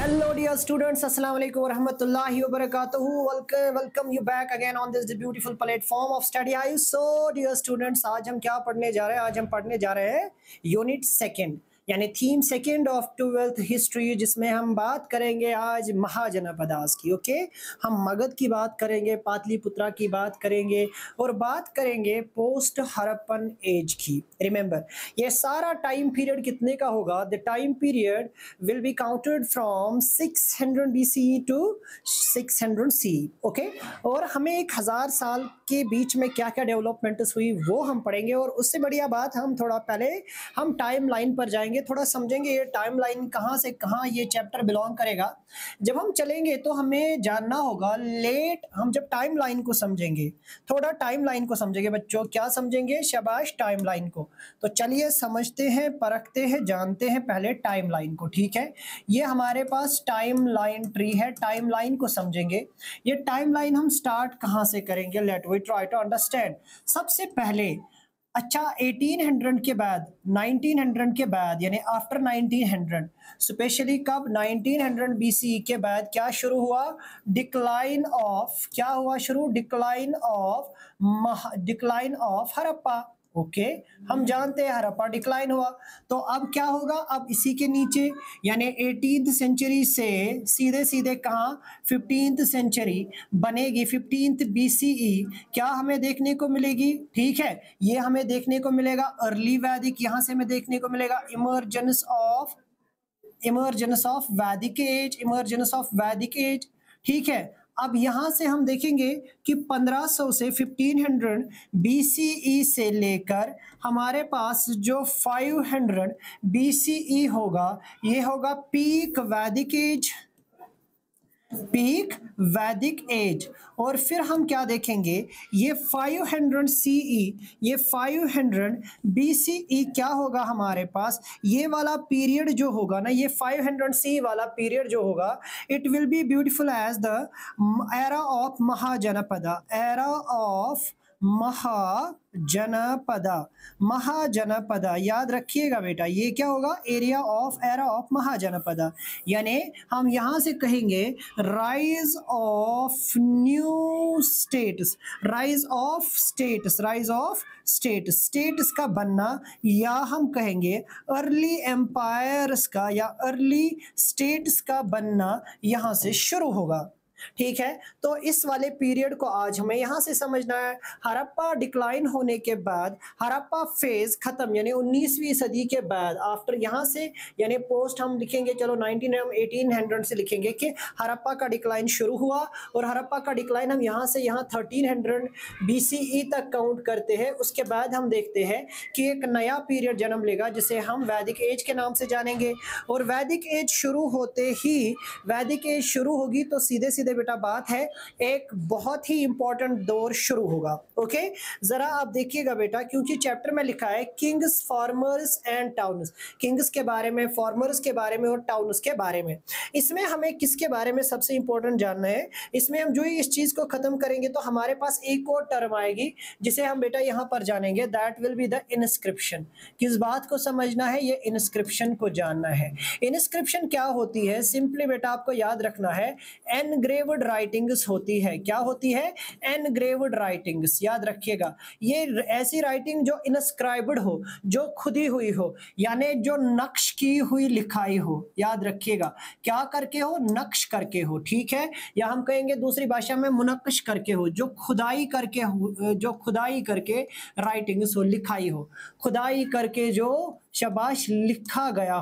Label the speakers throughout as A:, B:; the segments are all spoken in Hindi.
A: Hello dear students, Assalamu alaikum wa rahmatullahi wa barakatuhu. Welcome you back again on this beautiful platform of study. Are you so dear students? आज हम क्या पढ़ने जा रहे हैं? आज हम पढ़ने जा रहे हैं यूनिट सेकंड यानी theme second of 12th history, जिसमें हम बात करेंगे आज महाजनपदास की। ओके, हम मगध की बात करेंगे, पाटलिपुत्रा की बात करेंगे और बात करेंगे पोस्ट हड़प्पन एज की। रिमेंबर, ये सारा टाइम पीरियड कितने का होगा? The time period will be counted from 600 BCE to 600 CE। Okay, और हमें 1000 साल के बीच में क्या क्या डेवलपमेंट्स हुई वो हम पढ़ेंगे। और उससे बढ़िया बात, हम थोड़ा पहले हम टाइम लाइन पर जाएंगे, थोड़ा समझेंगे ये टाइम लाइन कहाँ से कहाँ ये चैप्टर बिलोंग करेगा। जब हम चलेंगे तो हमें जानना होगा हम जब टाइम लाइन को समझेंगे, थोड़ा टाइम लाइन को समझेंगे बच्चों। क्या समझेंगे? शाबाश, टाइम लाइन को। तो चलिए समझते हैं, परखते हैं, जानते हैं पहले टाइम लाइन को। ठीक है, ये हमारे पास टाइम लाइन ट्री है, टाइम लाइन को समझेंगे। ये टाइम लाइन हम स्टार्ट कहाँ से करेंगे? Let we try to understand. सबसे पहले 1800 के बाद, 1900 के बाद, यानी आफ्टर 1900, स्पेशली कब? 1900 BCE के बाद क्या शुरू हुआ? डिक्लाइन ऑफ, क्या हुआ शुरू? Decline of Harappa. ओके, हम जानते हैं हड़प्पा डिक्लाइन हुआ। तो अब क्या होगा? अब इसी के नीचे यानी 18th सेंचुरी से सीधे सीधे कहाँ? 15th सेंचुरी बनेगी। 15th BCE क्या हमें देखने को मिलेगी? ठीक है, ये हमें देखने को मिलेगा अर्ली वैदिक, यहाँ से हमें देखने को मिलेगा इमर्जेंस ऑफ वैदिक एज। ठीक है, अब यहां से हम देखेंगे कि 1500 से 1500 BCE से लेकर हमारे पास जो 500 BCE होगा, ये होगा पीक वैदिक एज। और फिर हम क्या देखेंगे? ये 500 CE, ये 500 BCE क्या होगा हमारे पास? ये वाला पीरियड जो होगा ना, ये 500 CE वाला पीरियड जो होगा, it will be beautiful as the era of Mahajanapada. याद रखिएगा बेटा, ये क्या होगा? Era of Mahajanapada. यानी हम यहां से कहेंगे राइज ऑफ स्टेट्स का बनना, या हम कहेंगे अर्ली एम्पायर्स का या अर्ली स्टेट्स का बनना यहां से शुरू होगा। ठीक है, तो इस वाले पीरियड को आज हमें यहां से समझना है। हड़प्पा डिक्लाइन होने के बाद, हड़प्पा फेज खत्म, यानी 19वीं सदी के बाद, आफ्टर यहां से यानी पोस्ट हम लिखेंगे, चलो 1800 से लिखेंगे कि हड़प्पा का डिक्लाइन शुरू हुआ। और हड़प्पा का डिक्लाइन हम यहां से यहां 1300 BCE तक काउंट करते हैं। उसके बाद हम देखते हैं कि एक नया पीरियड जन्म लेगा जिसे हम वैदिक एज के नाम से जानेंगे। और वैदिक एज शुरू होते ही, वैदिक एज शुरू होगी तो सीधे सीधे बेटा बात है, एक बहुत ही इंपॉर्टेंट दौर शुरू होगा। ओके, जरा आप देखिएगा बेटा, क्योंकि चैप्टर में लिखा है Kings, farmers and towns, Kings के बारे में, फार्मर्स के बारे में और टाउन्स के बारे में। इसमें हमें किसके बारे में सबसे इंपॉर्टेंट जानना है? इसमें हम जो ही इस चीज को खत्म करेंगे तो हमारे पास एक और टर्म आएगी जिसे हम बेटा यहां पर जानेंगे, that will be the inscription. किस बात को समझना है? ये इंस्क्रिप्शन को जानना है। इंस्क्रिप्शन क्या होती है? सिंपली बेटा आपको याद रखना है, एनग्रेव्ड राइटिंग्स होती है। क्या होती है? Engraved writings. याद रखिएगा, ये ऐसी राइटिंग जो इनस्क्राइब्ड हो, जो खुदी हुई हो, यानी जो नक्श की हुई लिखाई हो। याद रखिएगा, क्या करके हो? नक्श करके हो। ठीक है, या हम कहेंगे दूसरी भाषा में मुनक्कश करके हो, जो खुदाई करके राइटिंग्स हो, लिखाई हो, खुदाई करके जो शाबाश लिखा गया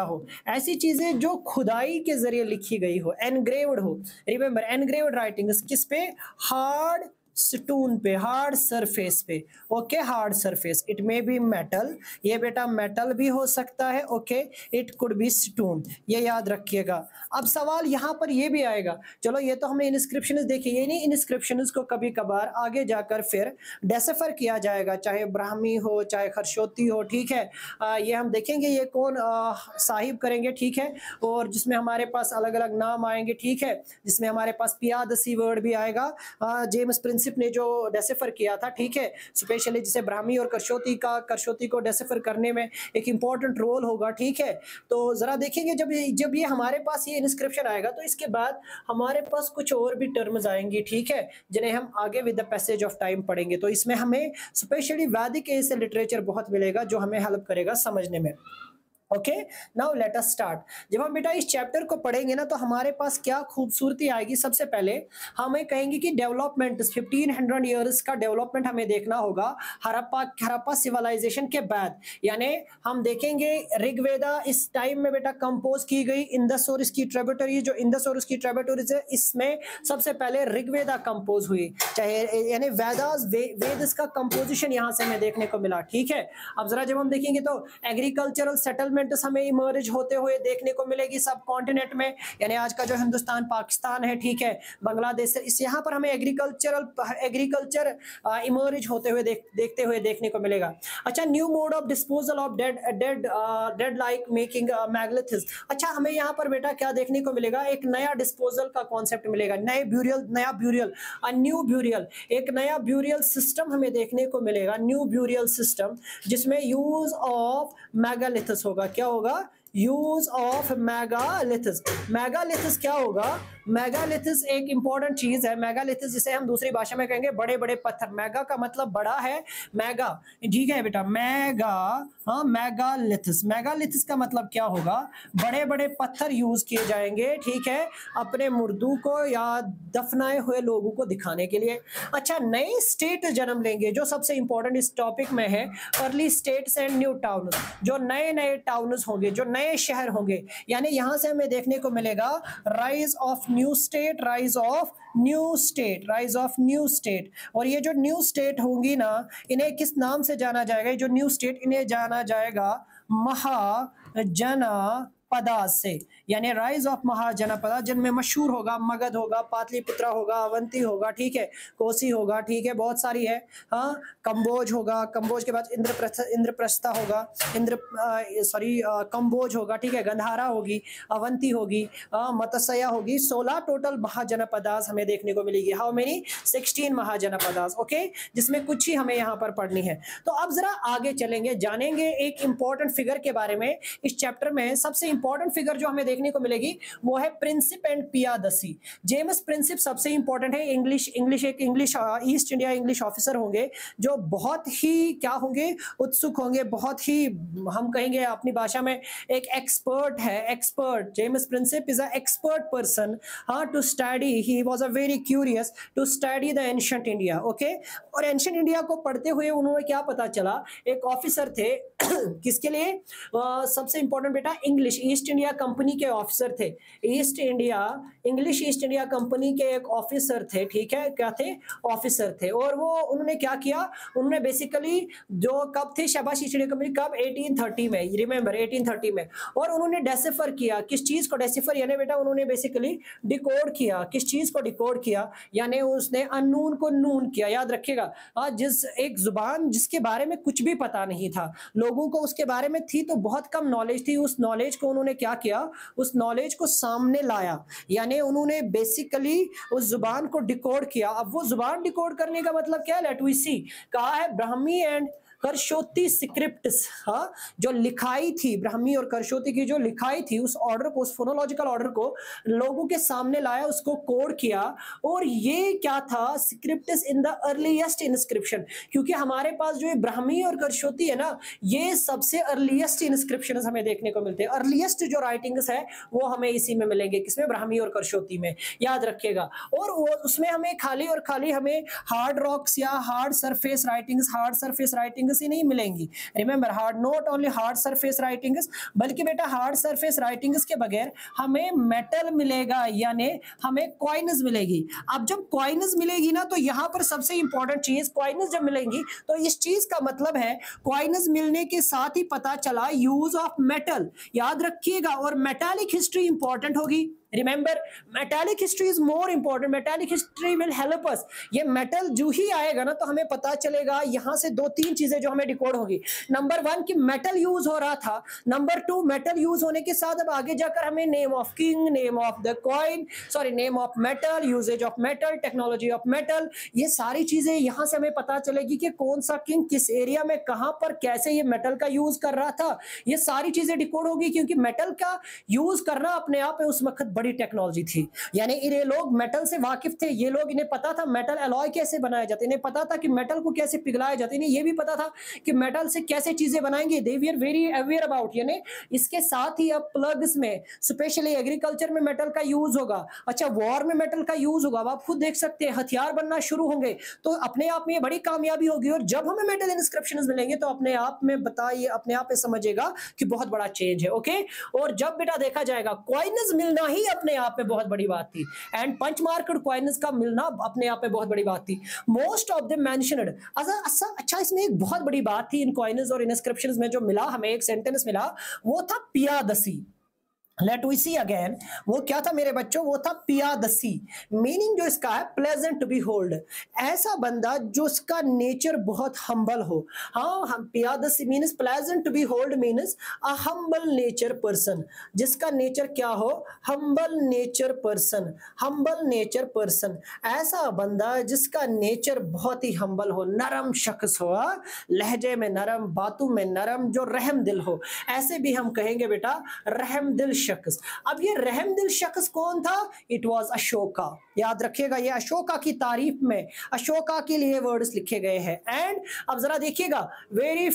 A: हो, ऐसी चीजें जो खुदाई के जरिए लिखी गई हो, एनग्रेव्ड हो। रिमेंबर, एनग्रेव्ड राइटिंग्स किस पे? हार्ड स्टोन पे, हार्ड सरफेस पे। Okay, hard surface, it may be metal, ये बेटा मेटल भी हो सकता है। Okay, it could be stone, ये याद रखिएगा। अब सवाल यहाँ पर ये भी आएगा, चलो ये तो हमने इंस्क्रिप्शंस देखी, ये नहीं, इंस्क्रिप्शंस को कभी कभार आगे जाकर फिर डेसिफर किया जाएगा, चाहे ब्राह्मी हो चाहे खरशोती हो। ठीक है, ये हम देखेंगे ये कौन साहिब करेंगे। ठीक है, और जिसमें हमारे पास अलग अलग नाम आएंगे। ठीक है, जिसमें हमारे पास पियादसी वर्ड भी आएगा, जेम्स प्रिंसिपल प्रिंसिप ने जो डेसिफर किया था, ठीक है, स्पेशली जिसे ब्राह्मी और करशोती को डेसिफर करने में एक इंपॉर्टेंट रोल होगा, ठीक है। तो जरा देखेंगे जब ये हमारे पास ये इंस्क्रिप्शन आएगा तो इसके बाद हमारे पास कुछ और भी टर्म्स आएंगी, ठीक है, जिन्हें हम आगे with the passage of time पढ़ेंगे। तो इसमें हमें स्पेशली वैदिक एज से लिटरेचर बहुत मिलेगा जो हमें हेल्प करेगा समझने में। Okay, now let us start. जब हम बेटा इस चैप्टर को पढ़ेंगे ना तो हमारे पास क्या खूबसूरती आएगी। सबसे पहले हमें कहेंगे कि डेवलपमेंट 1500 ईयर्स का डेवलपमेंट हमें देखना होगा हड़प्पा सिविलाइजेशन के बाद। यानी हम देखेंगे ऋग्वेदा इस टाइम में बेटा कंपोज की गई, इंडस और इसकी ट्रिब्यूटरी, जो इंडस और इसकी ट्रिब्यूटरीज है, इसमें सबसे पहले ऋग्वेदा कंपोज हुई, चाहे यानी वेदस का कंपोजिशन यहां से हमें देखने को मिला, ठीक है। अब जरा जब हम देखेंगे तो एग्रीकल्चरल सेटलमेंट हमें इमर्ज होते हुए देखने को मिलेगी सब कॉन्टिनेंट में, यानी आज का जो हिंदुस्तान पाकिस्तान है, ठीक है, बांग्लादेश, इस यहाँ पर हमें एग्रीकल्चर इमर्ज होते हुए देखते हुए देखने को मिलेगा। अच्छा, new mode of disposal of dead like making megaliths. अच्छा, हमें यहाँ पर बेटा क्या देखने को मिलेगा, एक नया डिस्पोजल का कॉन्सेप्ट मिलेगा, नया ब्यूरियल, एक नया ब्यूरियल सिस्टम हमें देखने को मिलेगा, न्यू ब्यूरियल सिस्टम, जिसमें यूज ऑफ मेगालिथस होगा। क्या होगा? Use of मेगालिथस। मेगालिथस क्या होगा? मेगालिथस एक इंपॉर्टेंट चीज है। मेगालिथस जिसे हम दूसरी भाषा में कहेंगे बड़े बड़े पत्थर। मेगा का मतलब बड़ा है, मेगा, ठीक है बेटा, मेगा, हाँ, मेगालिथस। मेगालिथस का मतलब क्या होगा? बड़े बड़े पत्थर यूज किए जाएंगे, ठीक है, अपने मुर्दों को या दफनाए हुए लोगों को दिखाने के लिए। अच्छा, नए स्टेट जन्म लेंगे, जो सबसे इंपॉर्टेंट इस टॉपिक में है, early states and new town, जो नए नए टाउन्स होंगे, जो नए शहर होंगे, यानी यहां से हमें देखने को मिलेगा rise of new state, rise of new state, rise of new state. और ये जो न्यू स्टेट होंगी ना, इन्हें किस नाम से जाना जाएगा? ये जो न्यू स्टेट, इन्हें जाना जाएगा महाजनपदा से, यानी राइज ऑफ महाजनपदा, जिनमें मशहूर होगा मगध होगा, पाटलिपुत्रा होगा, अवंती होगा, ठीक है, कोसी होगा, ठीक है, बहुत सारी है, हाँ, कंबोज होगा, कंबोज के बाद इंद्रप्रस्था होगा, कंबोज होगा, ठीक है, गंधारा होगी, अवंती होगी, मत्स्या होगी। 16 टोटल महाजनपदास हमें देखने को मिलेगी। How many? 16 महाजनपदास, ओके, जिसमें कुछ ही हमें यहाँ पर पढ़नी है। तो अब जरा आगे चलेंगे, जानेंगे एक इंपॉर्टेंट फिगर के बारे में। इस चैप्टर में सबसे इंपॉर्टेंट फिगर जो हमें देखने को मिलेगी वो है Prinsep and Piyadasi. James Prinsep सबसे इंपॉर्टेंट है। English East India English officer होंगे, जो बहुत ही क्या होंगे, उत्सुक होंगे, बहुत ही, हम कहेंगे अपनी भाषा में, एक एक्सपर्ट है, expert. James Prinsep is a expert person, हाँ, to study, he was a very curious to study the ancient India, okay. और एंशिएंट इंडिया को पढ़ते हुए उन्होंने क्या पता चला, एक ऑफिसर थे किसके लिए? सबसे इंपॉर्टेंट बेटा इंग्लिश ईस्ट इंडिया कंपनी के ऑफिसर थे। इंग्लिश ईस्ट इंडिया कंपनी के एक ऑफिसर थे, ठीक है, क्या थे? ऑफिसर थे। और वो उन्होंने क्या किया, उन्होंने बेसिकली जो कब थे, शाबाश ईस्ट इंडिया कंपनी कब? 1830 में, रिमेंबर 1830 में। और उन्होंने डेसिफर किया, किस चीज को डेसिफर, यानी बेटा उन्होंने बेसिकली डिकोड किया। किस चीज को डिकोड किया? यानी उसने अनून को नून किया। याद रखिएगा, जिस एक जुबान जिसके बारे में कुछ भी पता नहीं था, लोगों को उसके बारे में थी तो बहुत कम नॉलेज थी, उस नॉलेज को उन्होंने क्या किया, उस नॉलेज को सामने लाया, यानी उन्होंने बेसिकली उस जुबान को डिकोड किया। अब वो जुबान डिकोड करने का मतलब क्या है? लेट वी सी। कहा है ब्राह्मी एंड करशोती स्क्रिप्ट्स, हाँ, जो लिखाई थी, ब्राह्मी और करशोती की जो लिखाई थी, उस ऑर्डर को, उस फोनोलॉजिकल ऑर्डर को लोगों के सामने लाया, उसको कोड किया। और ये क्या था? Scripts in the earliest inscription, क्योंकि हमारे पास जो ब्राह्मी और करशोती है ना, ये सबसे अर्लीस्ट इंस्क्रिप्शन हमें देखने को मिलते हैं। अर्लीस्ट जो राइटिंग्स है वो हमें इसी में मिलेंगे, किसमें? ब्राह्मी और करशोती में, याद रखिएगा। और उसमें हमें खाली हमें हार्ड रॉक्स या हार्ड सरफेस राइटिंग्स ही नहीं मिलेंगी। Remember, not only hard surface writings, बल्कि बेटा हार्ड सरफेस राइटिंग्स के बगैर हमें मेटल मिलेगा, यानी हमें कॉइन्स मिलेगी। अब जब कॉइन्स मिलेगी ना, तो यहां पर सबसे इंपॉर्टेंट चीज, कॉइन्स जब मिलेंगी तो इस चीज का मतलब है, कॉइन्स मिलने के साथ ही पता चला यूज ऑफ मेटल, याद रखिएगा। और मेटालिक हिस्ट्री इंपॉर्टेंट होगी, remember metallic history is more important, metallic history will help us. ये मेटल जो ही आएगा ना तो हमें पता चलेगा यहां से दो तीन चीजें जो हमें डिकोड होगी। नंबर वन कि मेटल यूज हो रहा था, नंबर टू मेटल यूज होने के साथ अब आगे जाकर हमें name of king, name of the coin, sorry name of metal, uses of metal, technology of metal, ये सारी चीजें यहां से हमें पता चलेगी कि कौन सा किंग किस एरिया में कहां पर कैसे ये मेटल का यूज कर रहा था। ये सारी चीजें डिकोड होगी क्योंकि मेटल का यूज करना अपने आप में उस वक्त बड़ी टेक्नोलॉजी थी। यानी ये लोग मेटल से वाकिफ थे, ये लोग, इन्हें पता था मेटल अलॉय कैसे बनाया जाता है, इन्हें पता था कि मेटल को कैसे पिघलाया जाता है, इन्हें ये भी पता था कि मेटल से कैसे चीजें बनाएंगे। दे वर वेरी अवेयर अबाउट। यानी इसके साथ ही अब प्लग्स में स्पेशली एग्रीकल्चर में मेटल का यूज होगा, अच्छा वॉर में मेटल का यूज होगा, आप खुद देख सकते हैं हथियार बनना शुरू होंगे, तो अपने आप में ये बड़ी कामयाबी होगी। और जब हमें मेटल इंस्क्रिप्शंस मिलेंगे तो अपने आप में बताइए, अपने आप में समझेगा कि बहुत बड़ा चेंज है। ओके, और जब बेटा देखा जाएगा कॉइन्स मिलना ही अपने आप में बहुत बड़ी बात थी, एंड पंच मार्क्ड कॉइन्स का मिलना अपने आप में बहुत बड़ी बात थी। मोस्ट ऑफ द मेंशन्ड, अच्छा इसमें एक बहुत बड़ी बात थी इन कॉइन्स और इंस्क्रिप्शंस में जो मिला हमें, एक सेंटेंस मिला, वो था Piyadasi. Let we see again, वो क्या था मेरे बच्चों, वो था पियादसी। मीनिंग जो इसका है प्लेजेंट टू बी होल्ड, ऐसा बंदा जो उसका नेचर बहुत हम्बल हो। हाँ, हम Piyadasi means pleasant to behold means a humble nature person, जिसका नेचर क्या हो, humble nature person, humble nature person, ऐसा बंदा जिसका नेचर बहुत ही हम्बल हो, नरम शख्स हो, लहजे में नरम, बातों में नरम, जो रहम दिल हो, ऐसे भी हम कहेंगे बेटा रहम दिल शख्स। अब ये रहम दिल शख्स कौन था, इट वाज अशोका। याद रखिएगा, ये अशोका की तारीफ में अशोका के लिए वर्ड्स लिखे गए हैं। एंड अब जरा देखिएगा, very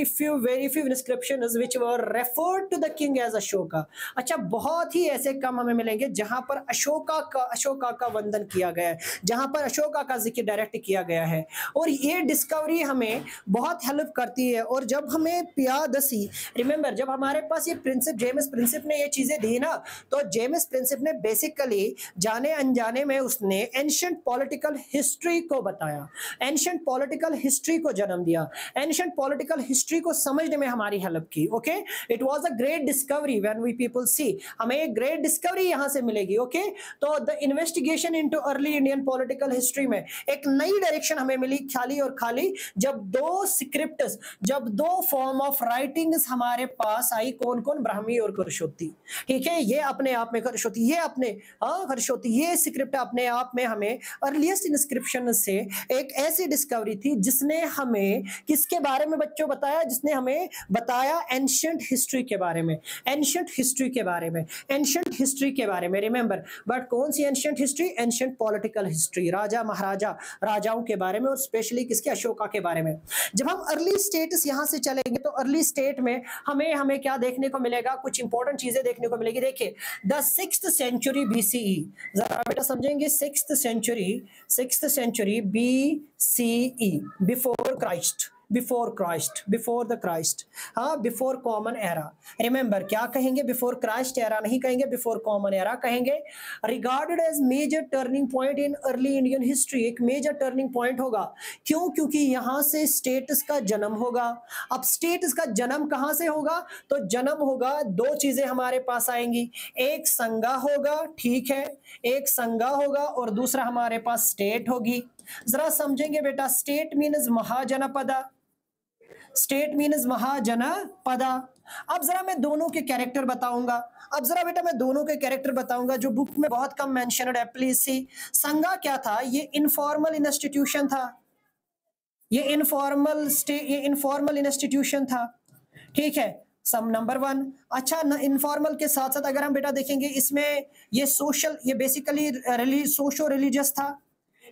A: few inscriptions which were referred to the king as Ashoka. अच्छा, बहुत ही ऐसे कम हमें मिलेंगे जहां पर अशोका का वंदन किया गया है, जहां पर अशोका का जिक्र डायरेक्ट किया गया है। और ये डिस्कवरी हमें बहुत हेल्प करती है। और जब हमें पियादसी, रिमेंबर जब हमारे पास ये प्रिंसिप, जेम्स प्रिंसिप ने ये चीजें दी ना, तो जेम्स प्रिंसिप ने बेसिकली जाने अनजाने में उसने एंशिएंट पॉलिटिकल हिस्ट्री को बताया, एंशिएंट पॉलिटिकल हिस्ट्री को जन्म दिया, एंशिएंट पॉलिटिकल हिस्ट्री को समझने में हमारी हेल्प की। Okay, it was a great discovery when we people see, हमें एक ग्रेट डिस्कवरी यहां से मिलेगी। ओके, तो the investigation into early Indian political history में एक नई डायरेक्शन हमें मिली, खाली और खाली, जब दो स्क्रिप्ट्स, जब दो फॉर्म ऑफ राइटिंग्स हमारे पास आई, कौन कौन, ब्राह्मी और खरशोती। ठीक है, ये अपने आप में खरशोती, ये अपने खरशोती, ये स्क्रिप्ट अपने आप में हमें अर्लीस्ट इंस्क्रिप्शन से एक ऐसी डिस्कवरी थी जिसने हमें किसके बारे में बच्चों बताया, जिसने हमें बताया एंशिएंट हिस्ट्री के बारे में, एंशिएंट हिस्ट्री के बारे में, एंशिएंट हिस्ट्री के बारे में। रिमेंबर, बट कौन सी ancient history, ancient political history, राजा महाराजा राजाओं के बारे में, और स्पेशली किसके, अशोका के बारे में। जब हम अर्ली स्टेट्स यहां से चलेंगे तो अर्ली स्टेट में हमें क्या देखने को मिलेगा, कुछ इंपॉर्टेंट चीजें देखने को मिलेगी। देखिए, द 6th सेंचुरी BCE, जरा बेटा समझेंगे, 6th century BCE, before Christ, before the Christ, हाँ, बिफोर कॉमन एरा। रिमेंबर क्या कहेंगे, बिफोर क्राइस्ट एरा नहीं कहेंगे, बिफोर कॉमन एरा कहेंगे। Regarded as major turning point in early Indian history, एक मेजर टर्निंग पॉइंट होगा। क्यों, क्योंकि यहां से स्टेट्स का जन्म होगा। अब स्टेट्स का जन्म कहां से होगा, तो जन्म होगा, दो चीजें हमारे पास आएंगी, एक संगा होगा, ठीक है, एक संगा होगा, और दूसरा हमारे पास स्टेट होगी। जरा समझेंगे बेटा, state means Mahajanapada, state means Mahajanapada. अब जरा मैं दोनों के कैरेक्टर बताऊंगा, अब जरा बेटा मैं दोनों के कैरेक्टर बताऊंगा जो बुक में बहुत कम मेंशन्ड है, प्लीज सी। संगा क्या था, ये इनफॉर्मल इंस्टीट्यूशन था, ये इनफॉर्मल इंस्टीट्यूशन था, ठीक है, सम नंबर 1। अच्छा, इनफॉर्मल के साथ साथ अगर हम बेटा देखेंगे इसमें ये सोशल, ये बेसिकली सोशो रिलीजियस था।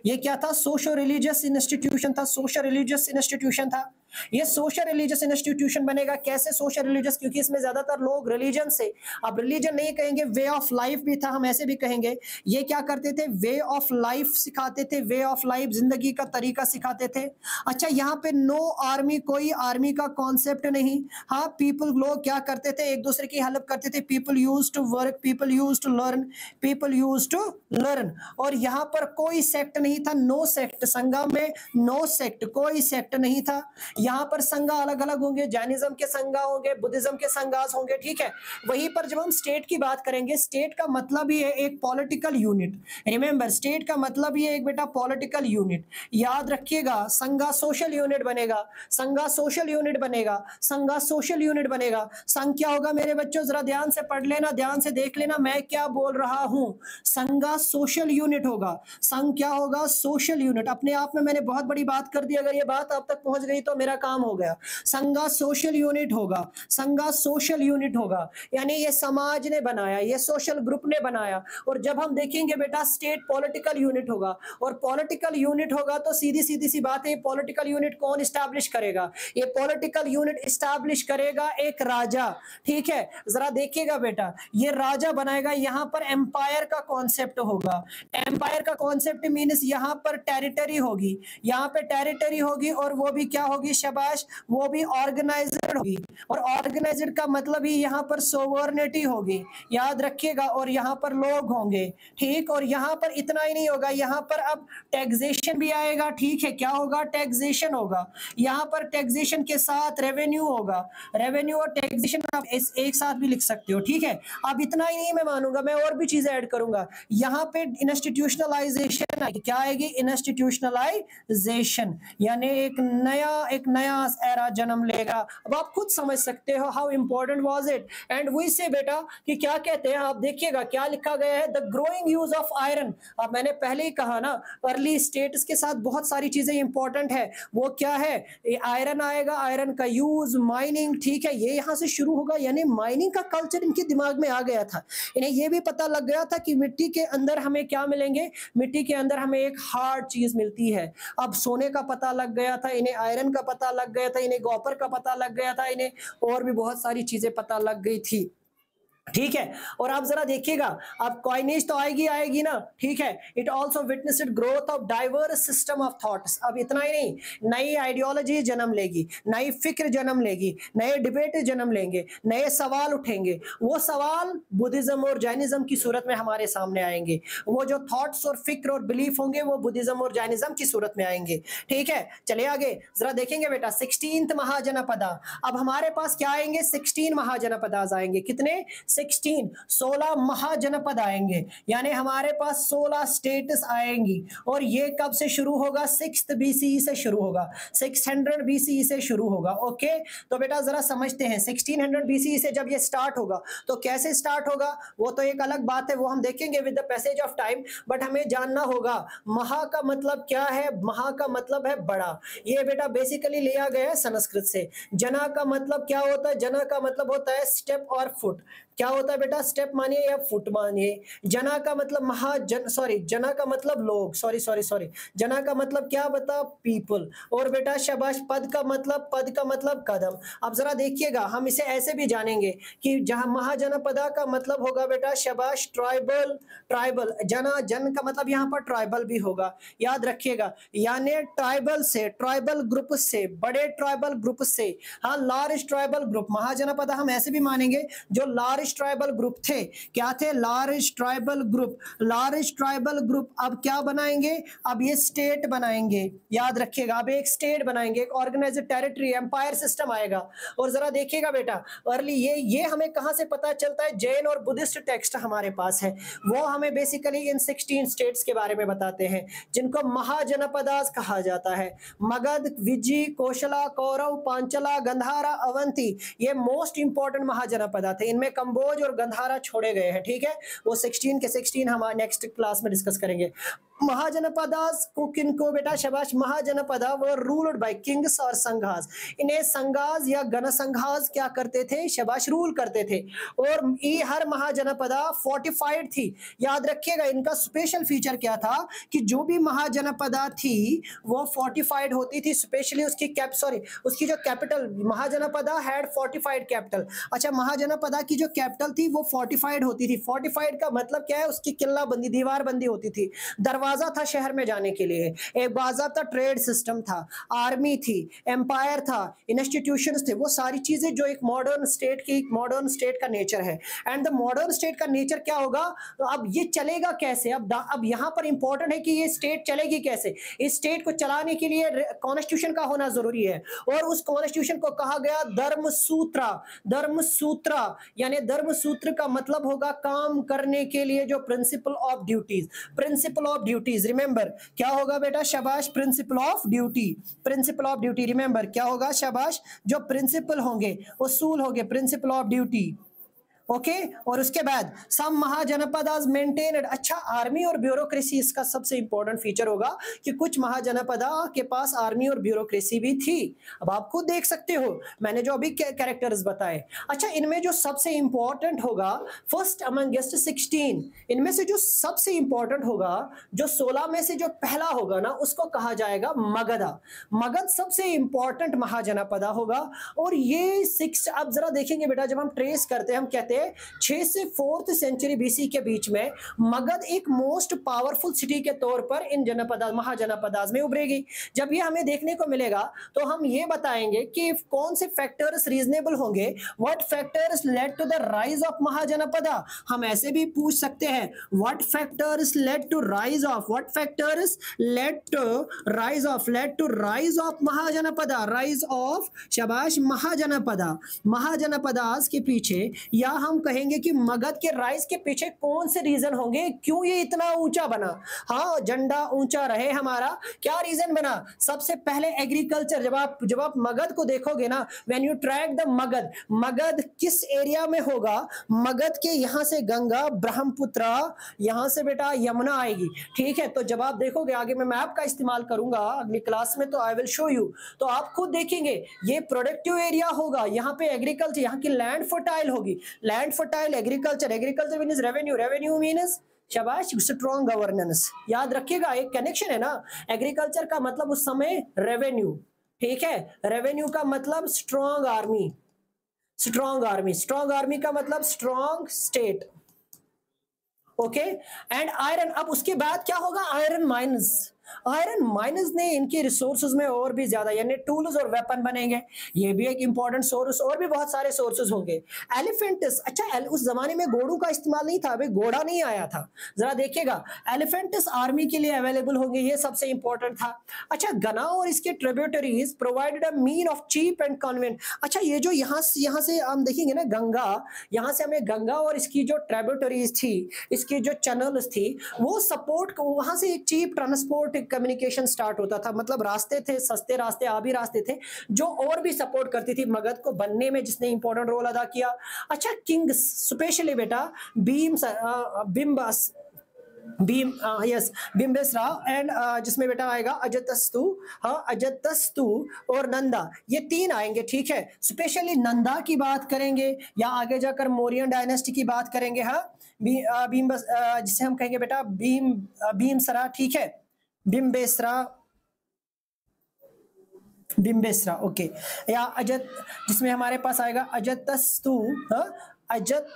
A: ये क्या था, सोशो रिलीजियस इंस्टीट्यूशन था, सोशल रिलीजियस इंस्टीट्यूशन था। ये सोशल रिलीजियस इंस्टीट्यूशन बनेगा, कैसे सोशल रिलीजियस, क्योंकि इसमें ज्यादातर लोग रिलीजन से, अब रिलीजन नहीं कहेंगे, वे ऑफ लाइफ भी था, हम ऐसे भी कहेंगे। ये क्या करते थे, वे ऑफ लाइफ सिखाते थे, वे ऑफ लाइफ, जिंदगी का तरीका सिखाते थे। अच्छा, यहाँ पे नो आर्मी, कोई आर्मी का कॉन्सेप्ट नहीं। हाँ, पीपल, लोग क्या करते थे, एक दूसरे की हेल्प करते थे। People use to work, people use to learn, people use to learn. और यहाँ पर कोई सेक्ट नहीं था, नो सेक्ट, संगम में नो सेक्ट, कोई सेक्ट नहीं था। यहाँ पर संघा अलग अलग होंगे, जैनिज्म के संघा होंगे, बुद्धिज्म के संघास होंगे, ठीक है। वहीं पर जब हम स्टेट की बात करेंगे, स्टेट का मतलब ही है एक पॉलिटिकल यूनिट। रिमेंबर, स्टेट का मतलब ही है एक बेटा पॉलिटिकल यूनिट। याद रखिएगा, संघा सोशल यूनिट बनेगा, संघा सोशल यूनिट बनेगा, संघा सोशल यूनिट बनेगा। संघ क्या होगा मेरे बच्चों, जरा ध्यान से पढ़ लेना, ध्यान से देख लेना मैं क्या बोल रहा हूं। संघा सोशल यूनिट होगा। संघ क्या होगा, सोशल यूनिट। अपने आप में मैंने बहुत बड़ी बात कर दी, अगर ये बात आप तक पहुंच गई तो मेरा काम हो गया। संघा सोशल यूनिट होगा, संघा सोशल यूनिट होगा, यानी ये समाज ने बनाया, ये सोशल ग्रुप ने बनाया। और जब हम देखेंगे बेटा स्टेट पॉलिटिकल यूनिट होगा, और पॉलिटिकल यूनिट होगा तो सीधी सीधी सी बात है, पॉलिटिकल यूनिट कौन स्टैब्लिश करेगा, ये पॉलिटिकल यूनिट स्टैब्लिश करेगा एक राजा, ठीक है। जरा देखिएगा बेटा, ये राजा बनाएगा, यहां पर एम्पायर का कॉन्सेप्ट होगा। एम्पायर का कॉन्सेप्ट मीन्स यहां पर टेरिटरी होगी, यहां पे टेरिटरी होगी, और वो भी क्या होगी, शाबाश, वो भी ऑर्गेनाइज्ड होगी। और ऑर्गेनाइज्ड का मतलब ही यहां पर सोवर्निटी होगी, याद रखिएगा, और यहां पर लोग होंगे, ठीक। और यहां पर इतना ही नहीं होगा, यहां पर अब टैक्सेशन भी आएगा, ठीक है। क्या होगा, टैक्सेशन होगा। यहां पर टैक्सेशन के साथ रेवेन्यू होगा, रेवेन्यू और टैक्सेशन आप एक साथ भी लिख सकते हो, ठीक है। अब इतना ही नहीं मैं मानूंगा, मैं और भी चीजें ऐड करूंगा। यहां पे इंस्टीट्यूशनलाइजेशन आएगी, क्या आएगी, इंस्टीट्यूशनलाइजेशन, यानी एक नया एरा जन्म लेगा। अब आप खुद समझ सकते हो how important was it. And we say बेटा कि क्या कहते हैं, आप देखिएगा क्या लिखा गया है, the growing use of iron. अब मैंने पहले ही कहा ना, अर्ली स्टेट्स के साथ बहुत सारी चीजें इंपॉर्टेंट है। वो क्या है, आयरन आएगा, आयरन का यूज, माइनिंग, ठीक है, ये यहां से शुरू होगा। यानी माइनिंग का कल्चर इनके दिमाग में आ गया था। इन्हें ये भी पता लग गया था कि मिट्टी के अंदर हमें क्या मिलेंगे, मिट्टी के अंदर हमें एक हार्ड चीज मिलती है। अब सोने का पता लग गया था इन्हें, आयरन का पता लग गया था इन्हें, कॉपर का पता लग गया था इन्हें, और भी बहुत सारी चीजें पता लग गई थी, ठीक है। और आप जरा देखिएगा, अब कॉइनेज तो आएगी आएगी ना, ठीक है। It also witnessed growth of diverse system of thoughts. अब इतना ही नहीं, नई आइडियोलॉजी जन्म लेगी, नई फिक्र जन्म लेगी, नए डिबेट जन्म लेंगे, नए सवाल उठेंगे। वो सवाल बुद्धिज्म और जैनिज्म की सूरत में हमारे सामने आएंगे। वो जो थॉट्स और फिक्र और बिलीफ होंगे वो बुद्धिज्म और जैनिज्म की सूरत में आएंगे, ठीक है। चलिए आगे जरा देखेंगे बेटा, 16th महाजनपदा। अब हमारे पास क्या आएंगे, 16 महाजनपदास आएंगे। कितने, 16 महाजनपद आएंगे, यानी हमारे पास 16 स्टेट्स आएंगी। और ये कब से शुरू होगा, 6th BCE से शुरू होगा, 600 BCE से शुरू होगा। ओके, तो बेटा जरा समझते हैं, 1600 BCE से जब ये स्टार्ट होगा तो कैसे स्टार्ट होगा, वो तो एक अलग बात है, वो हम देखेंगे with the passage of time. But हमें जानना होगा महा का मतलब क्या है। महा का मतलब है बड़ा। ये बेटा बेसिकली लिया गया है संस्कृत से। जना का मतलब क्या होता है, जना का मतलब होता है स्टेप और फुट। क्या होता है बेटा, स्टेप मानिए या फुट मानिए। जना का मतलब महाजन, सॉरी जना का मतलब लोग, सॉरी सॉरी सॉरी, जना का मतलब क्या बता, पीपल। और बेटा शाबाश, पद का मतलब कदम। अब जरा देखिएगा, हम इसे ऐसे भी जानेंगे कि जहां महाजनपदा का मतलब होगा बेटा शाबाश ट्राइबल, ट्राइबल जना, जन का मतलब यहाँ पर ट्राइबल भी होगा, याद रखिएगा। यानी ट्राइबल से, ट्राइबल ग्रुप से, बड़े ट्राइबल ग्रुप से, हाँ लार्ज ट्राइबल ग्रुप। महाजनपदा हम ऐसे भी मानेंगे जो लार्ज ट्राइबल ग्रुप थे, क्या थे, large tribal group, large tribal group. अब क्या बनाएंगे, अब ये स्टेट बनाएंगे, याद रखिएगा। अब एक स्टेट बनाएंगे, एक ऑर्गेनाइज्ड टेरिटरी, एम्पायर सिस्टम आएगा। और जरा देखिएगा बेटा, अर्ली ये हमें कहां से पता चलता है, जैन और बुद्धिस्ट टेक्स्ट हमारे पास है, वो हमें बेसिकली इन 16 स्टेट्स के बारे में बताते हैं, जिनको महाजनपदास कहा जाता है। मगध, विजय, कोशला, कौरव, पांचला, गंधारा, अवंती, ये मोस्ट इंपॉर्टेंट महाजनपदा थे। इनमें कंबोज और गंधारा छोड़े गए हैं, ठीक है। वो 16 के 16 हम नेक्स्ट क्लास में डिस्कस करेंगे। महाजनपदास को किनको बेटा शाबाश, महाजनपदा वो रूल्ड बाय किंग्स और संघास। इन्हें संघास या गण संघास क्या करते थे, शाबाश रूल करते थे। और ये हर महाजनपदा फोर्टिफाइड थी। याद रखिएगा, इनका स्पेशल फीचर क्या था कि जो भी महाजनपदा थी वो फोर्टिफाइड होती थी, स्पेशली उसकी उसकी जो capital, Mahajanapada had fortified capital. अच्छा, महाजनपदा की जो कैपिटल थी वो फोर्टिफाइड होती थी। फोर्टिफाइड का मतलब क्या है, उसकी किला बंदी, दीवार बंदी होती थी, दरवाजा दरवाजा था शहर में जाने के लिए, एक बाज़ाब्ता ट्रेड सिस्टम था, आर्मी थी, एम्पायर था, इंस्टीट्यूशंस थे, वो सारी चीजें जो एक मॉडर्न स्टेट का नेचर है। एंड द मॉडर्न स्टेट का नेचर क्या होगा, तो अब ये चलेगा कैसे, अब यहाँ पर इंपॉर्टेंट है कि ये स्टेट चलेगी कैसे। इस स्टेट को चलाने के लिए कॉन्स्टिट्यूशन का होना जरूरी है, और उस कॉन्स्टिट्यूशन को कहा गया धर्मसूत्र। धर्मसूत्र यानी धर्मसूत्र का मतलब होगा काम करने के लिए जो principle of duties. Principle of duties remember क्या होगा बेटा, शाबाश, principle of duty. Principle of duty remember क्या होगा, शाबाश, जो प्रिंसिपल होंगे, उसूल होंगे, प्रिंसिपल ऑफ ड्यूटी। ओके और उसके बाद सम महाजनपद आज मेंटेन्ड। अच्छा, आर्मी और ब्यूरोक्रेसी इसका सबसे इंपॉर्टेंट फीचर होगा कि कुछ महाजनपदा के पास आर्मी और ब्यूरोक्रेसी भी थी। अब आप खुद देख सकते हो, मैंने जो अभी कैरेक्टर्स बताए। अच्छा, इनमें जो सबसे इंपॉर्टेंट होगा, फर्स्ट अमंगेस्ट 16, इनमें से जो सबसे इंपॉर्टेंट होगा, जो 16 में से जो पहला होगा ना, उसको कहा जाएगा मगधा। मगध सबसे इंपॉर्टेंट महाजनपदा होगा। और ये 6, अब जरा देखेंगे बेटा, जब हम ट्रेस करते हैं, हम कहते हैं 6 से 4th सेंचुरी बीसी के बीच में मगध एक मोस्ट पावरफुल सिटी के तौर पर इन जनपदास महाजनपदास में उभरेगी। जब ये हमें देखने को मिलेगा तो हम ये बताएंगे कि कौन से फैक्टर्स रीजनेबल होंगे, what factors led to the rise of Mahajanapada. हम ऐसे भी पूछ सकते हैं, what factors led to rise of, what factors led to rise of Mahajanapada, rise of, शाबाश, महाजनपदा। महाजनपदास के पीछे, या हम कहेंगे कि मगध के राइज के पीछे कौन से रीजन होंगे, क्यों ये इतना ऊंचा बना। हाँ, झंडा ऊंचा रहे हमारा, क्या रीजन बना, सबसे पहले एग्रीकल्चर। जब आप मगध को देखोगे ना, when you track the Magadh, Magadh किस एरिया में होगा, मगध के यहां से गंगा, ब्रह्मपुत्र, यहां से बेटा यमुना आएगी। ठीक है, तो जब आप देखोगे, आगे मैं मैप का इस्तेमाल करूंगा अगली क्लास में, तो आई विल शो यू, तो आप खुद देखेंगे ये प्रोडक्टिव एरिया होगा, यहाँ पे एग्रीकल्चर, यहाँ की लैंड फर्टाइल होगी, land fertile, agriculture, agriculture means revenue, revenue means, शाबाश, स्ट्रॉन्ग गवर्नेंस। याद रखिएगा, एक कनेक्शन है ना, एग्रीकल्चर का मतलब उस समय रेवेन्यू, ठीक है, रेवेन्यू का मतलब strong army, strong army, strong army का मतलब strong state. Okay, and iron. अब उसके बाद क्या होगा, आयरन माइंस। आयरन माइनस ने इनके रिसोर्सेज में और भी ज्यादा, यानी टूल्स और वेपन बनेंगे, ये भी एक इंपॉर्टेंट सोर्स, और भी बहुत सारे सोर्सेज होंगे। एलिफेंटस, अच्छा, उस जमाने में घोड़ों का इस्तेमाल नहीं था, अभी घोड़ा नहीं आया था, जरा देखिएगा। एलिफेंटस आर्मी के लिए अवेलेबल होंगे, ये सबसे इंपॉर्टेंट था। अच्छा, गना और इसके tributaries provided a mean of cheap and convenient. अच्छा, ये जो यहाँ से हम देखेंगे ना, गंगा, यहाँ से हमें गंगा और इसकी जो ट्रिब्यूटरीज थी, इसकी जो चैनल्स थी, वो सपोर्ट, वहां से एक चीप ट्रांसपोर्ट कम्युनिकेशन स्टार्ट होता था, मतलब रास्ते थे, सस्ते रास्ते, आबी रास्ते थे, जो और भी सपोर्ट करती थी मगध को बनने में, जिसने इंपॉर्टेंट रोल अदा किया। अच्छा, किंग्स स्पेशली बेटा बिम्बिसरा एंड जिसमें बेटा आएगा अजातशत्रु, हाँ, अजातशत्रु और नंदा, ये 3 आएंगे। ठीक है, स्पेशली नंदा की बात करेंगे, या आगे जाकर मौर्यन डायनेस्टी की बात करेंगे। हाँ, जिसे हम कहेंगे बेटा भीमसरा, ठीक है, बिम्बेसरा, ओके, या जिसमें हमारे पास आएगा Ajatashatru, Ajatashatru,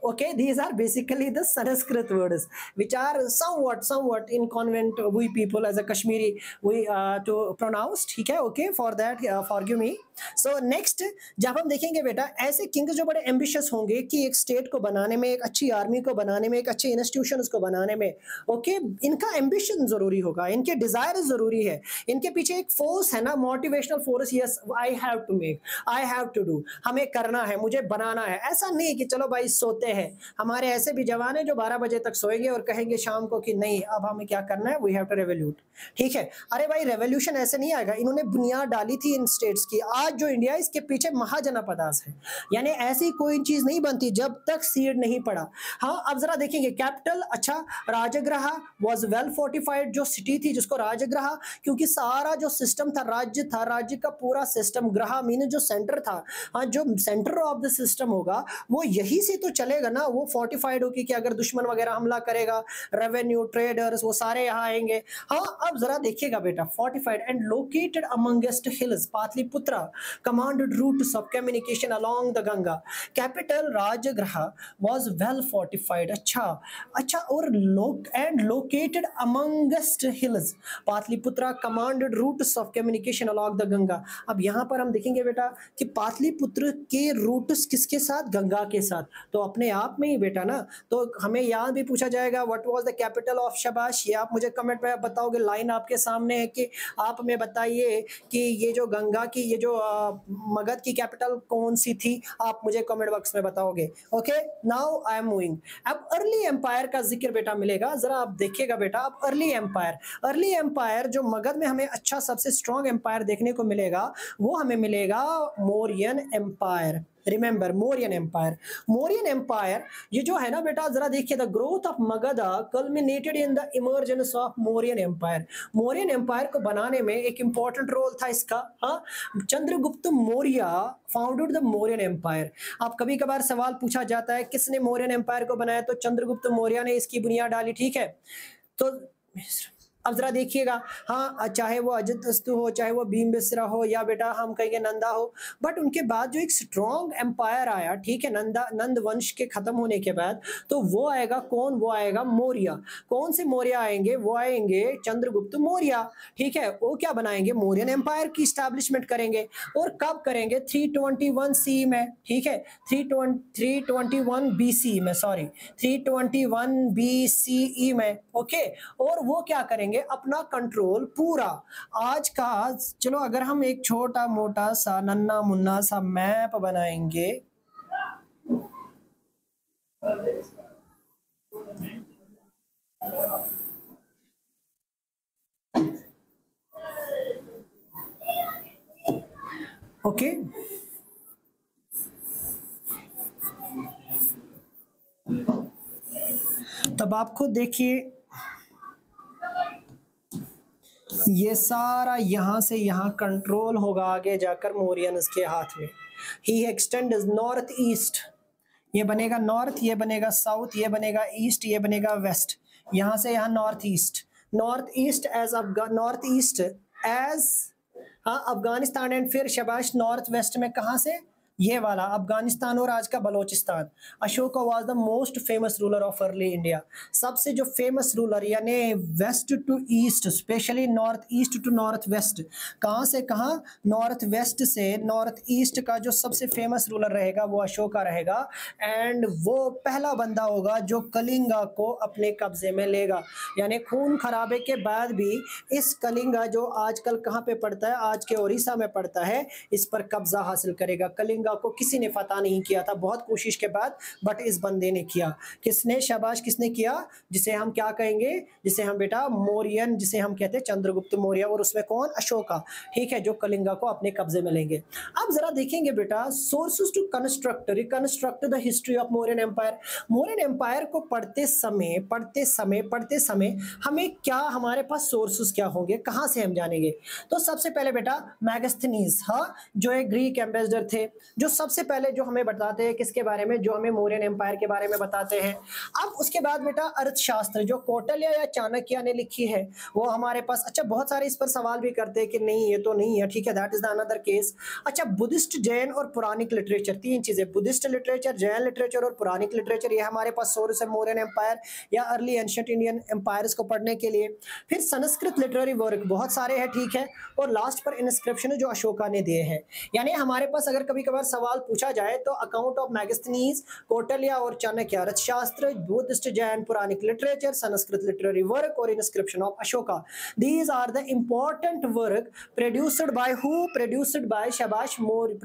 A: okay, these are basically the Sanskrit words which are somewhat inconvenient we people as a Kashmiri we to pronounce, ठीक है, okay, for that forgive me. So next, जब हम देखेंगे बेटा, ऐसे किंग्स जो बड़े एम्बिशियस होंगे कि एक स्टेट को बनाने में, एक अच्छी आर्मी को बनाने में, एक अच्छे इंस्टीट्यूशंस को बनाने में, ओके, इनका एम्बिशन जरूरी होगा, इनके डिजायर जरूरी है, इनके पीछे एक फोर्स है ना, motivational force, yes I have to make, I have to do, हमें करना है, मुझे बनाना है। ऐसा नहीं कि चलो भाई सोते हैं, हमारे ऐसे भी जवान हैं जो 12 बजे तक सोएंगे और कहेंगे शाम को कि नहीं अब हमें क्या करना है, वी हैव टू रेवोल्यूट। ठीक है, अरे भाई रेवोल्यूशन ऐसे नहीं आएगा, इन्होंने बुनियाद डाली थी इन स्टेट्स की। आज जो इंडिया है इसके पीछे महाजनपदास है, यानी ऐसी कोई चीज नहीं बनती जब तक सीड नहीं पड़ा। हाँ, अब जरा देखेंगे कैपिटल, अच्छा, राजगृह वाज वेल फोर्टिफाइड, जो सिटी थी जिसको राजगृह, क्योंकि सारा जो सिस्टम था, राज्य था, राज्य का पूरा सिस्टम, ग्रह मीन जो सेंटर था, हाँ, जो सेंटर ऑफ द सिस्टम होगा वो यही से तो चलेगा ना, वो फोर्टिफाइड होगी कि अगर दुश्मन वगैरह हमला करेगा, रेवेन्यू ट्रेडर्स वो सारे यहाँ आएंगे। हाँ, अब जरा देखिएगा बेटा, fortified and located amongst hills Pataliputra, commanded routes of communication along the Ganga, capital Rajgriha was well fortified. अच्छा अच्छा, और located amongst hills Pataliputra, commanded routes of communication along the Ganga. अब यहाँ पर हम देखेंगे बेटा कि पाटलिपुत्र के रूट्स किसके साथ, गंगा के साथ, तो अपने आप में ही बेटा ना, तो हमें यहाँ भी पूछा जाएगा what was the capital of, शाबाश, ये आप मुझे कमेंट में बताओगे, लाइन आपके सामने है कि आप हमें बताइए कि ये जो गंगा की, ये जो मगध की कैपिटल कौन सी थी, आप मुझे कमेंट बॉक्स में बताओगे। Okay, now I am moving. अब अर्ली एम्पायर का जिक्र बेटा मिलेगा, जरा आप देखिएगा बेटा, अब अर्ली एम्पायर जो मगध में हमें अच्छा सबसे स्ट्रॉन्ग एम्पायर देखने को मिलेगा, वो हमें मिलेगा Mauryan empire. Remember, Mauryan empire ये जो है ना बेटा, जरा देखिए, the growth of Magadha culminated in the emergence of Mauryan empire को बनाने में एक इंपॉर्टेंट रोल था इसका। हाँ, Chandragupta Maurya founded the Mauryan empire. आप कभी कभार सवाल पूछा जाता है किसने मौर्यन एम्पायर को बनाया, तो चंद्रगुप्त मौर्य ने इसकी बुनियाद डाली। ठीक है, तो अब जरा देखिएगा, हाँ, चाहे वो अजतस्तु हो, चाहे वो भीमबिसरा हो, या बेटा हम कहेंगे नंदा हो, बट उनके बाद जो एक स्ट्रॉन्ग एम्पायर आया, ठीक है, नंद वंश के खत्म होने के बाद, तो वो आएगा कौन, वो आएगा मौर्य। कौन से मौर्य आएंगे, वो आएंगे चंद्रगुप्त मौर्य। ठीक है, वो क्या बनाएंगे, मौर्यन एम्पायर की स्टैब्लिशमेंट करेंगे। और कब करेंगे, 321 सी में। ठीक है, 321 बीसी में, सॉरी 321 बीसीई में। ओके, और वो क्या करेंगे, अपना कंट्रोल पूरा आज का, चलो अगर हम एक छोटा मोटा सा नन्ना मुन्ना सा मैप बनाएंगे, ओके, तब आपको देखिए ये सारा यहां से यहां कंट्रोल होगा आगे जाकर मौर्यंस के हाथ में। ही एक्सटेंड नॉर्थ ईस्ट, ये बनेगा नॉर्थ, ये बनेगा साउथ, ये बनेगा ईस्ट, ये बनेगा वेस्ट, यहां से यहां north east as north east as, हाँ, अफगानिस्तान, एंड फिर शबाश नॉर्थ वेस्ट में कहां से, ये वाला अफगानिस्तान और आज का Baluchistan. Ashoka was the most famous ruler of early India, सबसे जो फेमस रूलर, यानी west to east, specially north east to north west, कहाँ से कहाँ, नॉर्थ वेस्ट से नॉर्थ ईस्ट का जो सबसे फेमस रूलर रहेगा वो अशोका रहेगा। एंड वो पहला बंदा होगा जो कलिंगा को अपने कब्जे में लेगा, यानी खून खराबे के बाद भी इस कलिंगा जो आजकल कहाँ पे पड़ता है, आज के ओडिशा में पड़ता है, इस पर कब्जा हासिल करेगा। कलिंगा को किसी ने फतह नहीं किया था, बहुत कोशिश के बाद, बट इस बंदे ने किया। किसने, शाबाश, किसने किया, जिसे हम क्या कहेंगे, जिसे हम बेटा मौर्यन, जिसे हम कहते हैं चंद्रगुप्त मौर्य, और उसमें कौन, अशोका। ठीक है, जो कलिंगा को अपने कब्जे में लेंगे। अब जरा देखेंगे बेटा, sources to reconstruct the history of Mauryan empire. Mauryan empire को पढ़ते समय हमें क्या, हमारे पास सोर्सेस क्या होंगे, कहां से हम जानेंगे। तो सबसे पहले बेटा मैगस्थनीज, हाँ, जो एक ग्रीक एम्बेसडर थे, जो सबसे पहले जो हमें बताते हैं किसके बारे में, जो हमें मौर्यन एम्पायर के बारे में बताते हैं। अब उसके बाद बेटा अर्थशास्त्र, जो कौटिल्य या चाणक्य ने लिखी है, वो हमारे पास, अच्छा बहुत सारे इस पर सवाल भी करते हैं कि नहीं ये तो नहीं है, ठीक है, that is the another case. अच्छा, बुद्धिस्ट, जैन और पुरानिक लिटरेचर, तीन चीजें, बुद्धिस्ट लिटरेचर, जैन लिटरेचर और पुरानिक लिटरेचर, ये हमारे पास सोर्स है मौर्यन एम्पायर या अर्ली एंशिएंट इंडियन एम्पायर्स को पढ़ने के लिए। फिर संस्कृत लिटरेरी वर्क बहुत सारे हैं, ठीक है, और लास्ट पर इंस्क्रिप्शन जो अशोका ने दिए हैं। यानी हमारे पास अगर कभी कभार सवाल पूछा जाए तो अकाउंट ऑफ मैगस्थनीज, कौटिल्य और Chanakya, Arthashastra, Buddhist, Jain, Puranic literature, Sanskrit literary work और inscription of Ashoka. These are the important work produced by who? Produced by शाबाश मोर,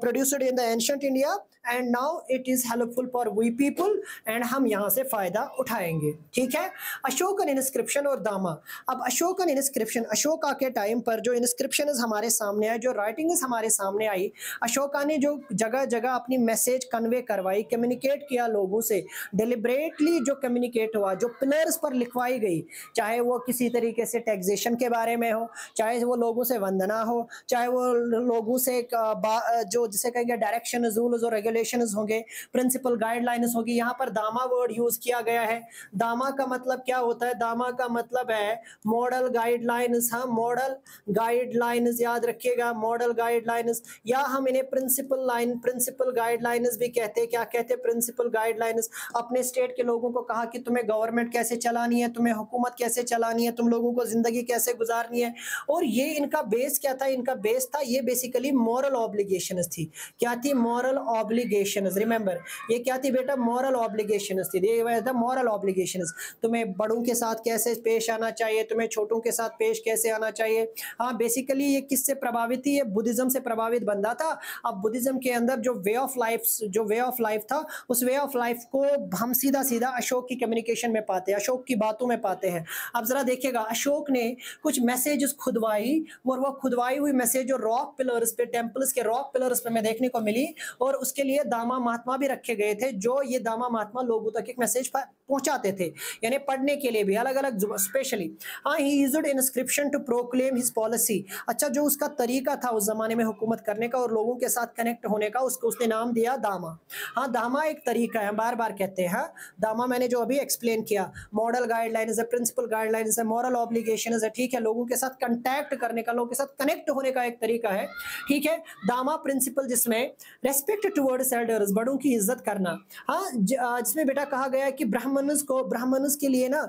A: produced in the ancient India, and now it is helpful for we people, and हम यहाँ से फायदा उठाएंगे। ठीक है, अशोकन इंस्क्रिप्शन और दामा। अब अशोकन इंस्क्रिप्शन, अशोका के टाइम पर जो इंस्क्रिप्शन हमारे सामने है, जो राइटिंग राइटिंग्स हमारे सामने आई, अशोका ने जो जगह जगह अपनी मैसेज कन्वे करवाई, कम्युनिकेट किया लोगों से, डिलिबरेटली जो कम्युनिकेट हुआ, जो पिलर्स पर लिखवाई गई, चाहे वो किसी तरीके से टैक्सेशन के बारे में हो, चाहे वो लोगों से वंदना हो, चाहे वो लोगों से जो जिसे कहेंगे डायरेक्शन रूल्स और रेगुलेशंस होंगे, प्रिंसिपल गाइडलाइंस होगी। यहाँ पर दामा वर्ड यूज किया गया है। दामा का मतलब क्या होता है? दामा का मतलब है मॉडल गाइडलाइंस। हाँ, मॉडल गाइडलाइंस याद रखिएगा, मॉडल गाइडलाइंस, या हम इन्हें प्रिंसिपल गाइडलाइंस भी कहते हैं। क्या कहते हैं? Principal guidelines. अपने स्टेट के लोगों को कहा कि तुम्हें गवर्नमेंट कैसे चलानी है, तुम्हें हुकूमत कैसे चलानी है, तुम लोगों को जिंदगी कैसे गुजारनी है। और ये इनका बेस क्या था? इनका बेस था, ये बेसिकली मॉरल ऑब्लिगेशंस थी। क्या थी? Moral obligations. रिमेंबर, ये क्या थी बेटा? मॉरल ऑब्लिगेशंस थी। ये था मॉरल ऑब्लिगेशंस। तुम्हें बड़ों के साथ कैसे पेश आना चाहिए, तुम्हें छोटों के साथ पेश कैसे आना चाहिए। हाँ, बेसिकली ये किससे प्रभावित थी? ये बुद्धिज्म से प्रभावित बंदा था। अब बुद्धिज्म के अंदर जो वे ऑफ लाइफ था, उस वे ऑफ लाइफ को हम सीधा सीधा अशोक की कम्युनिकेशन में पाते हैं, अशोक की बातों में पाते हैं। अब जरा देखिएगा, अशोक ने कुछ मैसेजेस खुदवाई, और वो खुदवाई हुई मैसेज जो रॉक पिलर्स पे, टेम्पल्स के रॉक पिलर्स पे में देखने को मिली, और उसके लिए दामा महात्मा भी रखे गए थे, जो ये दामा महात्मा लोगों तक एक मैसेज पहुंचाते थे, यानी पढ़ने के लिए भी अलग अलग स्पेशली। हाँ, he used inscription to proclaim his policy. अच्छा, जो उसका तरीका था उस जमाने में हुकूमत करने का और लोगों के साथ कनेक्ट होने का, उसको उसने नाम दिया दामा। हाँ, दामा एक तरीका है, बार बार कहते हैं। हाँ, दामा मैंने जो अभी एक्सप्लेन किया, मॉडल गाइडलाइंस है, प्रिंसिपल गाइडलाइंस है, मॉरल ऑब्लिगेशंस है, ठीक है, लोगों के साथ कंटैक्ट करने का, लोगों के साथ कनेक्ट होने का एक तरीका है, ठीक है। दामा प्रिंसिपल जिसमें रेस्पेक्ट टुवर्ड्स एल्डर्स, बड़ों की इज्जत करना। हाँ, जिसमें बेटा कहा गया है कि ब्राह्मणस के लिए ना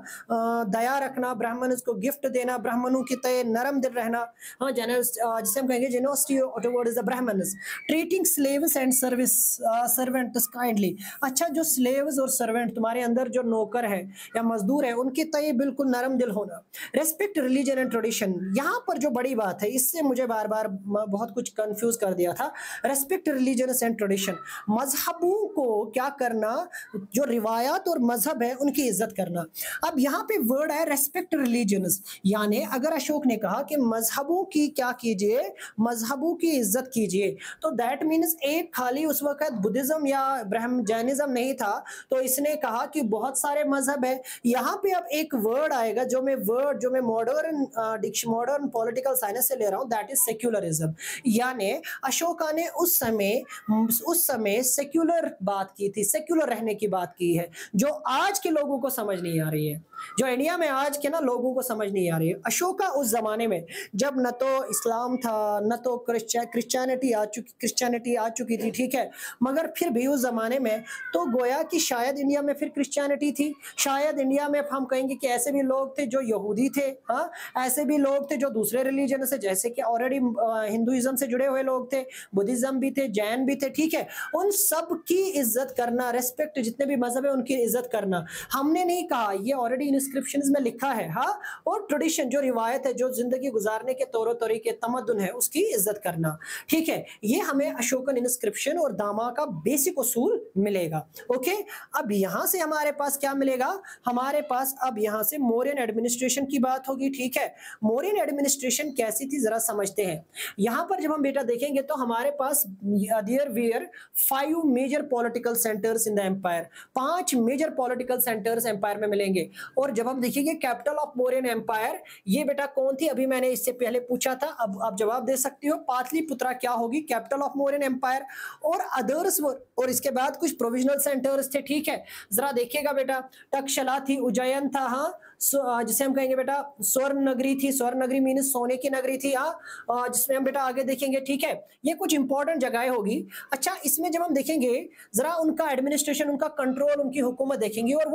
A: दया रखना, ब्राह्मणस को गिफ्ट देना, ब्राह्मणों की तय नरम दिल रहना। हाँ, जिसे हम कहेंगे generosity towards the Brahmanas, treating slaves and servants kindly. अच्छा, जो स्लेव्स और सर्वेंट, तुम्हारे अंदर जो नौकर है या मजदूर है, उनके तय बिल्कुल नरम दिल होना। रेस्पेक्ट रिलीजन एंड ट्रेडिशन, यहाँ पर जो बड़ी बात है, इससे मुझे बार बार बहुत कुछ कंफ्यूज कर दिया था। रेस्पेक्ट रिलीजन एंड ट्रेडिशन, मजहबों को क्या करना, जो रिवायात और मजहब है उनकी इज्जत करना। अब यहाँ पे वर्ड है रेस्पेक्ट रिलीजन्स, यानी अगर अशोक ने कहा कि मजहबों की क्या कीजिए, मजहबों की इज्जत कीजिए, तो दैट मीन्स एक खाली उस वक्त बुद्धिज्म या ब्रह्म जैनिज्म नहीं था, तो इसने कहा कि बहुत सारे मजहब है। यहाँ पे अब एक वर्ड आएगा जो मैं मॉडर्न पॉलिटिकल साइंस से ले रहा हूँ, दैट इज सेक्युलरिज्म। यानी अशोका ने उस समय सेक्युलर बात की थी, सेक्युलर रहने की बात की है, जो आज के लोगों को समझ नहीं आ रही है, जो इंडिया में आज के ना लोगों को समझ नहीं आ रही है। अशोका उस जमाने में जब न तो इस्लाम था, न तो क्रिश्चियनिटी आ चुकी थी, ठीक है, मगर फिर भी उस जमाने में तो गोया कि शायद इंडिया में फिर क्रिश्चियनिटी थी, शायद इंडिया में हम कहेंगे कि ऐसे भी लोग थे जो यहूदी थे, हाँ, ऐसे भी लोग थे जो दूसरे रिलीजन से, जैसे कि ऑलरेडी हिंदुइज्म से जुड़े हुए लोग थे, बुद्धिज्म भी थे, जैन भी थे, ठीक है, उन सब की इज्जत करना, रेस्पेक्ट, जितने भी मजहब है उनकी इज्जत करना। हमने नहीं कहा, ये ऑलरेडी इंस्क्रिप्शंस में लिखा है। हाँ, और ट्रेडिशन, जो रिवायत है, जो जिंदगी गुजारने के तौर तरीके, तमद्दुन है, उसकी इज्जत करना, ठीक है, ये हमें अशोकन इंस्क्रिप्शन और दामा का बेसिक उसूल मिलेगा। ओके, अब यहां से हमारे पास क्या मिलेगा? हमारे पास अब यहां से मौर्यन एडमिनिस्ट्रेशन की बात होगी, ठीक है। मौर्यन एडमिनिस्ट्रेशन कैसी थी जरा समझते हैं। यहां पर जब हम बेटा देखेंगे तो हमारे पास there were 5 major political centres in the empire, 5 major political centres empire में मिलेंगे। और जब हम देखेंगे कैपिटल ऑफ मौर्यन एम्पायर, ये बेटा कौन थी? अभी मैंने इससे पहले पूछा था, अब आप जवाब दे सकती हो, पाटलिपुत्रा क्या होगी कैपिटल ऑफ मौर्यन एम्पायर। और अदर्स, और इसके बाद कुछ प्रोविजनल सेंटर्स थे, ठीक है, जरा देखिएगा बेटा, तक्षशिला थी, उज्जैन था, हाँ, जिसे हम कहेंगे बेटा स्वर्ण नगरी थी, स्वर्ण नगरी मीन सोने की नगरी थी, हाँ, जिसमें हम बेटा आगे देखेंगे, ठीक है, ये कुछ इंपॉर्टेंट जगह होगी। अच्छा, इसमें जब हम देखेंगे जरा उनका एडमिनिस्ट्रेशन, उनका कंट्रोल, उनकी हुकूमत देखेंगे, और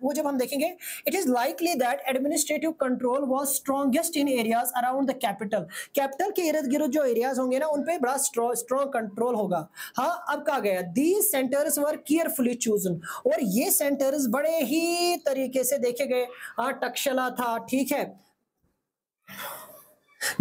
A: वो जब हम देखेंगे, it is likely that administrative control was strongest in areas around the capital. Capital के इर्द गिर्द जो एरियाज होंगे ना, उन पे बड़ा स्ट्रॉन्ग कंट्रोल होगा। हाँ, अब कहा गया these centres were carefully chosen, और ये सेंटर्स बड़े ही तरीके से देखे गए। हाँ, तक्षशिला था, ठीक है,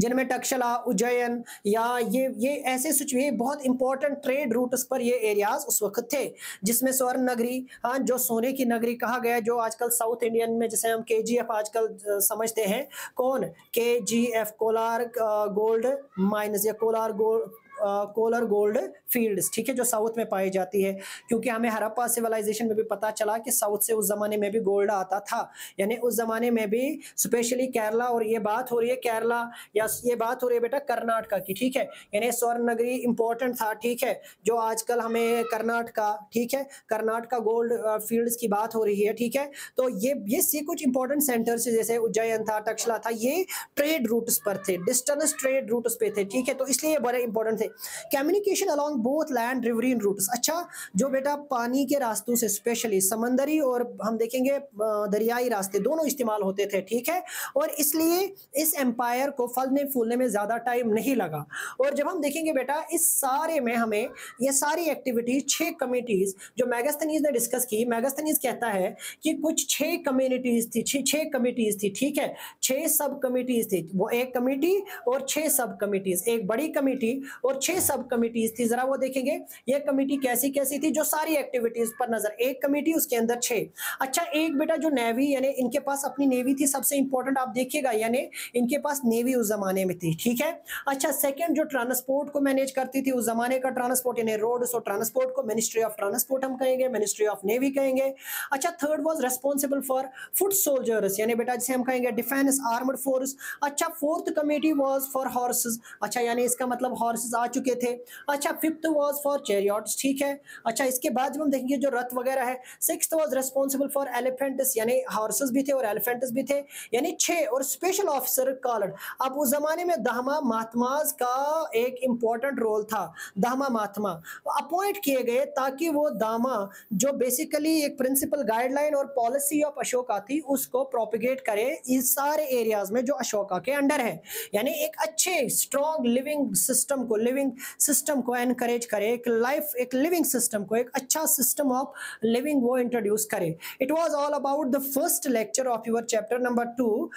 A: जिनमें तक्षशिला, उज्जैन या ये ऐसे ये बहुत इंपॉर्टेंट ट्रेड रूट्स पर ये एरियाज उस वक्त थे, जिसमें स्वर्ण नगरी, हाँ, जो सोने की नगरी कहा गया, जो आजकल साउथ इंडियन में जैसे हम केजीएफ आजकल समझते हैं, कौन, केजीएफ, कोलार गोल्ड माइंस या कोलर गोल्ड फील्ड्स, ठीक है, जो साउथ में पाई जाती है, क्योंकि हमें हड़प्पा सिविलाइजेशन में भी पता चला कि साउथ से उस जमाने में भी गोल्ड आता था, यानी उस जमाने में भी स्पेशली केरला, और ये बात हो रही है केरला या ये बात हो रही है बेटा कर्नाटका की, ठीक है, यानी स्वर्ण नगरी इंपॉर्टेंट था, ठीक है, जो आजकल हमें कर्नाटका, ठीक है, कर्नाटका गोल्ड फील्ड्स की बात हो रही है, ठीक है, तो ये कुछ इंपॉर्टेंट सेंटर्स जैसे उज्जैन था, तक्षशिला था, ये ट्रेड रूट्स पर थे, डिस्टेंस ट्रेड रूट्स पे थे, ठीक है, तो इसलिए बड़े इंपॉर्टेंट थे। Communication along both land riverine routes, अच्छा, जो बेटा पानी के रास्तों से स्पेशली समंदरी और हम देखेंगे दरियाई रास्ते दोनों इस्तेमाल होते थे, ठीक है, और इसलिए इस एम्पायर को फलने फूलने में ज्यादा टाइम नहीं लगा। और जब हम देखेंगे बेटा इस सारे में हमें ये सारी एक्टिविटीज 6 कमिटीज जो मैगस्थनीज ने डिस्कस की, मैगस्थनीज कहता है कि कुछ 6 कम्युनिटीज थी, 6 कमिटीज थी, ठीक है, 6 सब कमिटीज थी, वो एक कमिटी और 6 सब कमिटीज, एक बड़ी कमिटी और 6 सब कमिटीज थी। जरा वो देखेंगे ये कमिटी कैसी कैसी थी, जो सारी एक्टिविटीज पर नजर, एक कमिटी उसके अंदर 6। अच्छा, एक बेटा जो नेवी, यानी इनके पास अपनी नेवी थी, सबसे इंपॉर्टेंट आप देखिएगा, यानी इनके पास नेवी उस जमाने में थी, ठीक है। अच्छा, सेकंड जो ट्रांसपोर्ट को मैनेज करती थी उस जमाने का ट्रांसपोर्ट, यानी रोड्स और ट्रांसपोर्ट को मिनिस्ट्री ऑफ ट्रांसपोर्ट हम कहेंगे, मिनिस्ट्री ऑफ नेवी कहेंगे। अच्छा, third was responsible for foot soldiers, यानी बेटा जिसे हम कहेंगे डिफेंस आर्मड फोर्स। अच्छा, fourth committee was for horses, अच्छा, यानी इसका मतलब हॉर्सेस आ चुके थे। अच्छा, फिफ्थ वाज फॉर चैरियट्स, ठीक है। अच्छा, इसके बाद जब हम देखेंगे जो रथ वगैरह है, sixth was responsible for elephants, यानी हॉर्सेस भी थे और एलिफेंट्स भी थे, यानी 6, और स्पेशल ऑफिसर कॉल्ड। अब उस जमाने में दाहमा महात्माज का एक इंपॉर्टेंट रोल था, दाहमा महात्मा अपॉइंट किए गए ताकि वो दामा जो बेसिकली एक प्रिंसिपल गाइडलाइन और पॉलिसी ऑफ अशोका थी उसको प्रोपिगेट करे इस सारे एरियाज में जो अशोका के अंडर है, यानी एक अच्छे स्ट्रॉन्ग लिविंग सिस्टम को एनकरेज करे, एक लिविंग सिस्टम को, एक अच्छा सिस्टम ऑफ लिविंग वो इंट्रोड्यूस करे। It was all about the first lecture of your chapter number 2।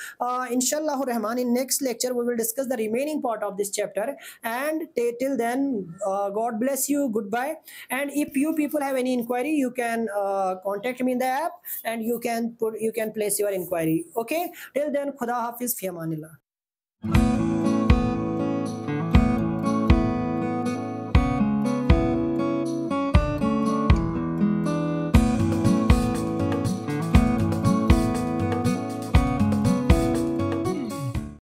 A: इंशाल्लाह Rahman in next lecture we will discuss the remaining part of this chapter, and till then God bless you, goodbye, and if you people have any inquiry you can contact me in the app and you can place your inquiry, okay, till then khuda hafiz fi amanillah.